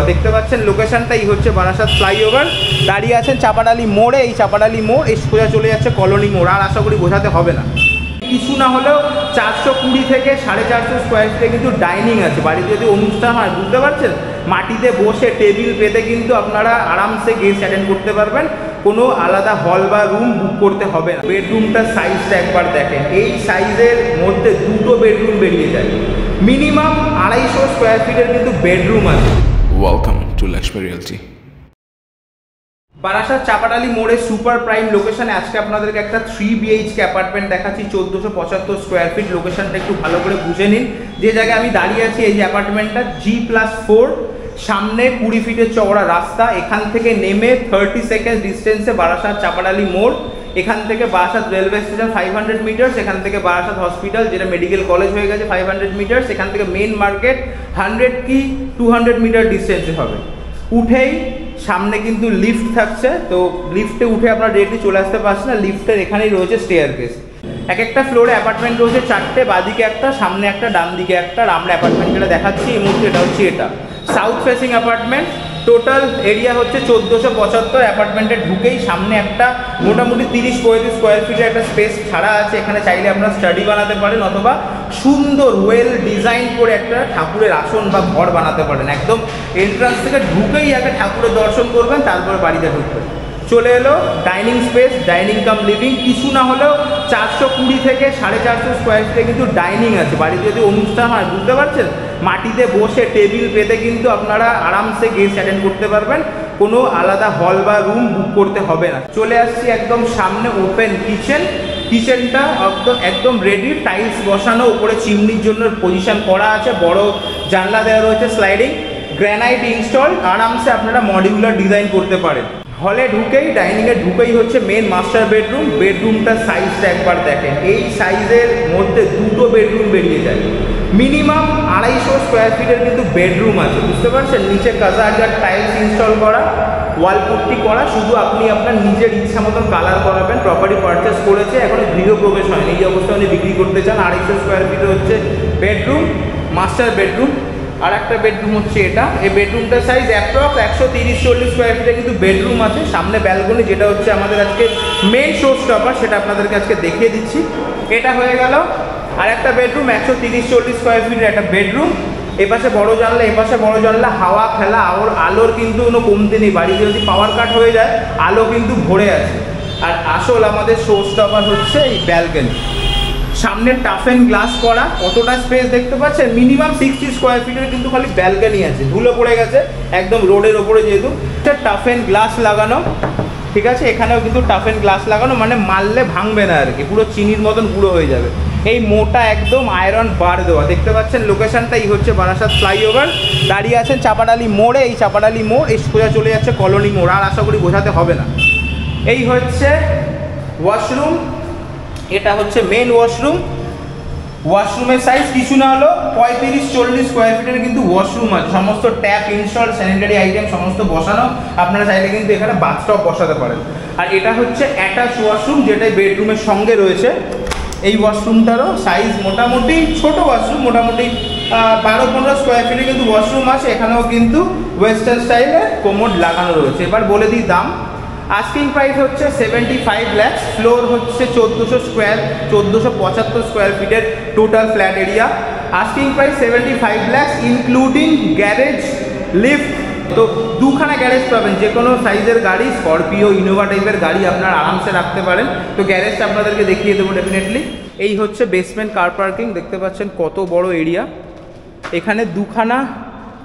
দেখতে পাচ্ছেন লোকেশনটাই হচ্ছে বারাসাত ফ্লাইওভার। দাঁড়িয়ে আছেন চাপাডালি মোড়ে, এই চাপাডালি মোড় এই সোজা চলে যাচ্ছে কলোনি মোড়। আর আশা করি বোঝাতে হবে না, কিছু না হলেও 420 থেকে 450 স্কোয়ার ফিটে কিন্তু ডাইনিং আছে। বাড়িতে যদি অনুষ্ঠান হয়, বুঝতে পারছেন, মাটিতে বসে টেবিল পেতে কিন্তু আপনারা আরামসে গেস্ট অ্যাটেন্ড করতে পারবেন। কোনো আলাদা হল বা রুম বুক করতে হবে না। বেডরুমটার সাইজটা একবার দেখেন, এই সাইজের মধ্যে দুটো বেডরুম বেরিয়ে যায়। মিনিমাম 250 স্কোয়ার ফিটের কিন্তু বেডরুম আছে। Welcome to Lakshmi realty. Barasat Chapadali মোড়ে সুপার প্রাইম লোকেশনে আজকে আপনাদেরকে একটা 3 BHK অ্যাপার্টমেন্ট দেখাচ্ছি, 1475 স্কোয়ার ফিট। লোকেশনটা একটু ভালো করে বুঝে নিন। যে জায়গায় আমি দাঁড়িয়ে আছি, এই যে অ্যাপার্টমেন্টটা G+4, সামনে 20 ফিটের চওড়া রাস্তা। এখান থেকে নেমে 30 সেকেন্ড ডিস্টেন্সে বারাসাত চাপাডালি মোড়। এখান থেকে বারাসাত রেলওয়ে স্টেশন 500 মিটার্স, এখান থেকে বারাসাত হসপিটাল যেটা মেডিকেল কলেজ হয়ে গেছে 500 মিটার্স, এখান থেকে মেন মার্কেট 100 কি 200 মিটার ডিস্টেন্সে হবে। উঠেই সামনে কিন্তু লিফট থাকছে, তো লিফটে উঠে আপনারা ডিরেক্টলি চলে আসতে পারছেন না। লিফটের এখানেই রয়েছে স্টেয়ারকেস। এক একটা ফ্লোরে অ্যাপার্টমেন্ট রয়েছে 4টে, বাদিকে একটা, সামনে একটা, ডান দিকে একটা। আর আমরা অ্যাপার্টমেন্ট যেটা দেখাচ্ছি এই মুহূর্তে এটা হচ্ছে এটা south facing apartment. Total area হচ্ছে 1475। অ্যাপার্টমেন্টে ঢুকেই সামনে একটা মোটামুটি 30-35 স্কোয়ার ফিটের একটা স্পেস ছাড়া আছে। এখানে চাইলে আপনারা স্টাডি বানাতে পারেন অথবা সুন্দর ওয়েল ডিজাইন করে একটা ঠাকুরের আসন বা ঘর বানাতে পারেন। একদম এন্ট্রান্স থেকে ঢুকেই আগে ঠাকুরের দর্শন করবেন, তারপরে বাড়িতে ঢুকবেন। চলে এলো ডাইনিং স্পেস, ডাইনিং কাম লিভিং। কিছু না হলেও 420 থেকে 450 স্কোয়ার ফিটে কিন্তু ডাইনিং আছে। বাড়িতে যদি অনুষ্ঠান হয়, বুঝতে পারছেন, মাটিতে বসে টেবিল পেতে কিন্তু আপনারা আরামসে গেস্ট অ্যাটেন্ড করতে পারবেন। কোনো আলাদা হল বা রুম বুক করতে হবে না। চলে আসছি একদম সামনে ওপেন কিচেন। কিচেনটা একদম রেডি, টাইলস বসানো, উপরে চিমনির জন্য পজিশন করা আছে, বড় জানলা দেওয়া রয়েছে স্লাইডিং, গ্রানাইট ইনস্টল। আরামসে আপনারা মডিউলার ডিজাইন করতে পারেন। হলে ঢুকেই, ডাইনিংয়ে ঢুকেই হচ্ছে মেন মাস্টার বেডরুম। বেডরুমটার সাইজটা একবার দেখেন, এই সাইজের মধ্যে দুটো বেডরুম বেরিয়ে যায়। মিনিমাম 250 স্কোয়ার ফিটের কিন্তু বেডরুম আছে, বুঝতে পারছেন। নিচে কাজারজার টাইলস ইনস্টল করা, ওয়াল পুট্টি করা। শুধু আপনি আপনার নিজের ইচ্ছা মতন কালার করাবেন। প্রপার্টি পারচেস করেছে, এখনো গৃহপ্রবেশ হয়নি, এই অবস্থায় উনি বিক্রি করতে চান। 250 স্কোয়ার ফিটের হচ্ছে বেডরুম, মাস্টার বেডরুম। আর একটা বেডরুম হচ্ছে এটা। এই বেডরুমটার সাইজ অ্যাপ্রক্স 130-140 স্কোয়ার ফিটে কিন্তু বেডরুম আছে। সামনে ব্যালকনি, যেটা হচ্ছে আমাদের আজকে মেন শো স্টপার, সেটা আপনাদেরকে আজকে দেখিয়ে দিচ্ছি। এটা হয়ে গেল আর একটা বেডরুম, 130-140 স্কোয়ার ফিটের একটা বেডরুম। এপাশে বড় জানলা, এপাশে বড় জানলা, হাওয়া খেলা। আলোর কিন্তু কোনো কমতি নেই। বাড়িতে যদি পাওয়ার কাট হয়ে যায়, আলো কিন্তু ভরে আছে। আর আসল আমাদের শো স্টপার হচ্ছে এই ব্যালকনি। সামনে টাফ অ্যান্ড গ্লাস করা, কতটা স্পেস দেখতে পাচ্ছেন। মিনিমাম 60 স্কোয়ার ফিটের কিন্তু খালি ব্যালকনি আছে। ধুলো পড়ে গেছে একদম রোডের ওপরে, যেহেতু টাফ অ্যান্ড গ্লাস লাগানো, ঠিক আছে। এখানেও কিন্তু টাফ অ্যান্ড গ্লাস লাগানো, মানে মারলে ভাঙবে না আর কি, পুরো চিনির মতন গুঁড়ো হয়ে যাবে। এই মোটা একদম আয়রন বার দেওয়া, দেখতে পাচ্ছেন লোকেশনটাই হচ্ছে বারাসাত ফ্লাইওভার। দাঁড়িয়ে আছেন চাপাডালি মোড়ে, এই চাপাডালি মোড় এই সোজা চলে যাচ্ছে কলোনি মোড়। আর আশা করি বোঝাতে হবে না। এই হচ্ছে ওয়াশরুম, এটা হচ্ছে মেন ওয়াশরুম। ওয়াশরুমের সাইজ কিছু না হলো 35-40 স্কোয়ার ফিটের কিন্তু ওয়াশরুম আছে। সমস্ত ট্যাপ ইনস্টল, স্যানিটারি আইটেম সমস্ত বসানো। আপনারা চাইলে কিন্তু এখানে বাথটব বসাতে পারেন। আর এটা হচ্ছে অ্যাটাচ ওয়াশরুম, যেটা বেডরুমের সঙ্গে রয়েছে। এই ওয়াশরুমটারও সাইজ মোটামুটি ছোট ওয়াশরুম, মোটামুটি 12-15 স্কোয়ার ফিটে কিন্তু ওয়াশরুম আছে। এখানেও কিন্তু ওয়েস্টার্ন স্টাইলে কোমোড লাগানো রয়েছে। এবার বলে দিই দাম। আস্কিং প্রাইস হচ্ছে 75 লাখ। ফ্লোর হচ্ছে 1475 স্কোয়ার ফিটের total flat area. Asking price 75 lakh including garage, lift. তো দুখানা গ্যারেজ পাবেন, যে কোনো সাইজের গাড়ি, স্করপিও, ইনোভা টাইপের গাড়ি আপনারা আরামসে রাখতে পারেন। তো গ্যারেজটা আপনাদেরকে দেখিয়ে দেবো ডেফিনেটলি। এই হচ্ছে বেসমেন্ট কার পার্কিং, দেখতে পাচ্ছেন কত বড় এরিয়া। এখানে দুখানা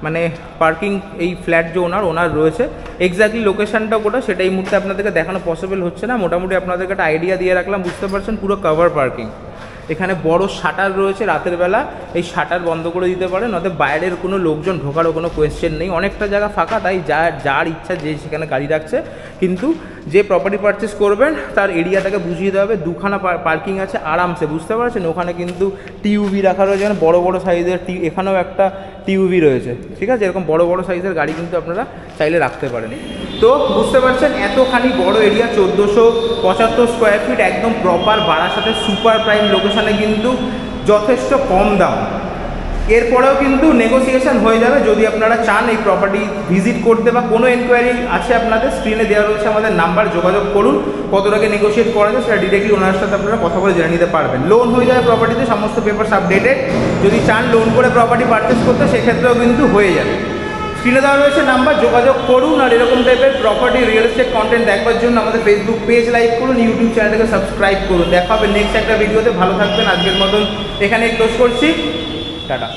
মানে পার্কিং এই ফ্ল্যাট যে ওনার রয়েছে। এক্স্যাক্টলি লোকেশনটা কোটা সেটা এই মুহূর্তে আপনাদেরকে দেখানো পসিবল হচ্ছে না। মোটামুটি আপনাদেরকে একটা আইডিয়া দিয়ে রাখলাম, বুঝতে পারছেন। পুরো কভার পার্কিং। এখানে বড় শাটার রয়েছে, রাতের বেলা এই শাটার বন্ধ করে দিতে পারেন, অতএব বাইরের কোনো লোকজন ঢোকারও কোনো কোয়েশ্চেন নেই। অনেকটা জায়গা ফাঁকা, তাই যার ইচ্ছা যে সেখানে গাড়ি রাখছে। কিন্তু যে প্রপার্টি পারচেস করবেন তার এরিয়াটাকে বুঝিয়ে দেওয়া হবে। দুখানা পার্কিং আছে আরামসে, বুঝতে পারছেন। ওখানে কিন্তু টিউভি রাখা রয়েছে, মানে বড় বড় সাইজের এখানেও একটা টিউভি রয়েছে, ঠিক আছে। এরকম বড় বড় সাইজের গাড়ি কিন্তু আপনারা চাইলে রাখতে পারেন। তো বুঝতে পারছেন এতখানি বড় এরিয়া, 1475 স্কোয়ার ফিট, একদম প্রপার বারাসাতের সুপার প্রাইম লোকেশনে কিন্তু যথেষ্ট কম দাম। এরপরেও কিন্তু নেগোসিয়েশন হয়ে যাবে যদি আপনারা চান এই প্রপার্টি ভিজিট করতে বা কোনো এনকোয়ারি আছে আপনাদের, স্ক্রিনে দেওয়া রয়েছে আমাদের নাম্বার, যোগাযোগ করুন। কত টাকা নেগোসিয়েট করা যায় সেটা ডিরেক্টলি ওনার সাথে আপনারা কথা বলে জেনে নিতে পারবেন। লোন হয়ে যাবে প্রপার্টিতে, সমস্ত পেপারস আপডেটেড। যদি চান লোন করে প্রপার্টি পারচেস করতে সেক্ষেত্রেও কিন্তু হয়ে যাবে। স্ক্রিনে দেওয়া রয়েছে নাম্বার, যোগাযোগ করুন। আর এরকম টাইপের প্রপার্টি রিয়েল এস্টেট কন্টেন্ট দেখবার জন্য আমাদের ফেসবুক পেজ লাইক করুন, ইউটিউব চ্যানেলটাকে সাবস্ক্রাইব করুন। দেখা হবে নেক্সট একটা ভিডিওতে। ভালো থাকবেন। আজকের মতন এখানে ক্লোজ করছি, টাটা।